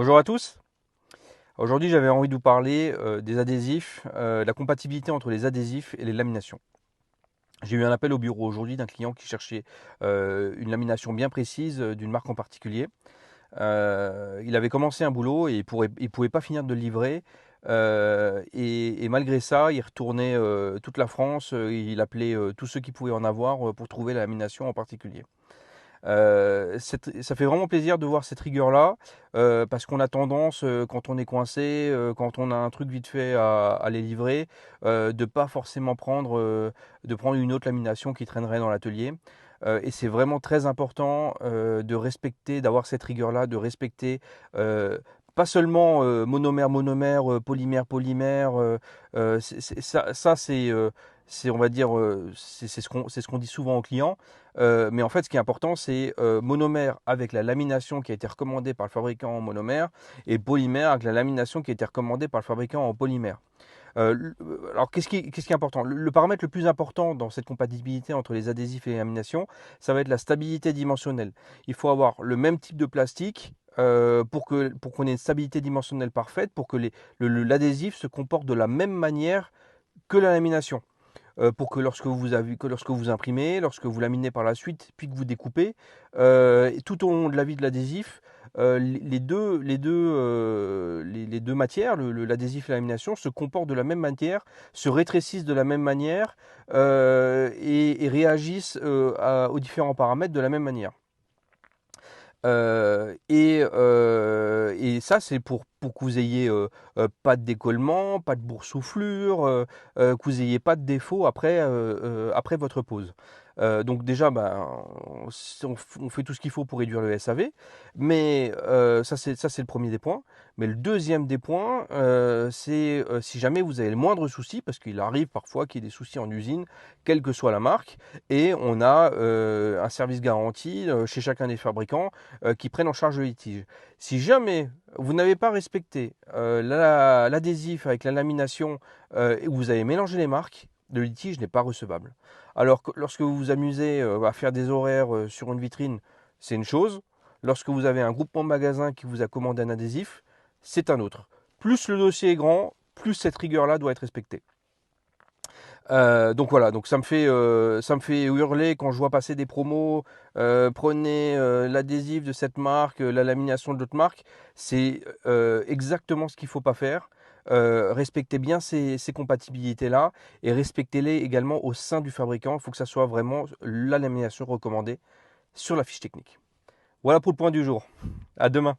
Bonjour à tous. Aujourd'hui, j'avais envie de vous parler des adhésifs, la compatibilité entre les adhésifs et les laminations. J'ai eu un appel au bureau aujourd'hui d'un client qui cherchait une lamination bien précise d'une marque en particulier. Il avait commencé un boulot et il pouvait pas finir de le livrer. Et malgré ça, il retournait toute la France, il appelait tous ceux qui pouvaient en avoir pour trouver la lamination en particulier. Ça fait vraiment plaisir de voir cette rigueur-là, parce qu'on a tendance, quand on est coincé, quand on a un truc vite fait à les livrer, de pas forcément de prendre une autre lamination qui traînerait dans l'atelier. Et c'est vraiment très important de respecter, d'avoir cette rigueur-là, de respecter pas seulement monomère, monomère, polymère, polymère. On va dire, c'est ce qu'on dit souvent aux clients. Mais en fait, ce qui est important, c'est monomère avec la lamination qui a été recommandée par le fabricant en monomère et polymère avec la lamination qui a été recommandée par le fabricant en polymère. Alors, qu'est-ce qui est important? Le paramètre le plus important dans cette compatibilité entre les adhésifs et les laminations, ça va être la stabilité dimensionnelle. Il faut avoir le même type de plastique pour qu'on ait une stabilité dimensionnelle parfaite, pour que l'adhésif se comporte de la même manière que la lamination, pour que lorsque vous imprimez, lorsque vous laminez par la suite, puis que vous découpez, tout au long de la vie de l'adhésif, les deux matières, l'adhésif et la lamination, se comportent de la même manière, se rétrécissent de la même manière et réagissent aux différents paramètres de la même manière. Et ça, c'est pour que vous ayez pas de décollement, pas de boursouflure, que vous ayez pas de défaut après votre pose. Donc déjà, ben, on fait tout ce qu'il faut pour réduire le SAV, mais ça c'est le premier des points. Mais le deuxième des points, c'est si jamais vous avez le moindre souci, parce qu'il arrive parfois qu'il y ait des soucis en usine, quelle que soit la marque, et on a un service garanti chez chacun des fabricants qui prennent en charge le litige. Si jamais vous n'avez pas respecté l'adhésif avec la lamination et vous avez mélangé les marques, le litige n'est pas recevable. Alors que lorsque vous vous amusez à faire des horaires sur une vitrine, c'est une chose. Lorsque vous avez un groupement de magasins qui vous a commandé un adhésif, c'est un autre. Plus le dossier est grand, plus cette rigueur-là doit être respectée. Donc voilà, donc ça me fait hurler quand je vois passer des promos. Prenez l'adhésif de cette marque, la lamination de l'autre marque. C'est exactement ce qu'il ne faut pas faire. Respectez bien ces compatibilités-là et respectez-les également au sein du fabricant. Il faut que ça soit vraiment la lamination recommandée sur la fiche technique. Voilà pour le point du jour. À demain.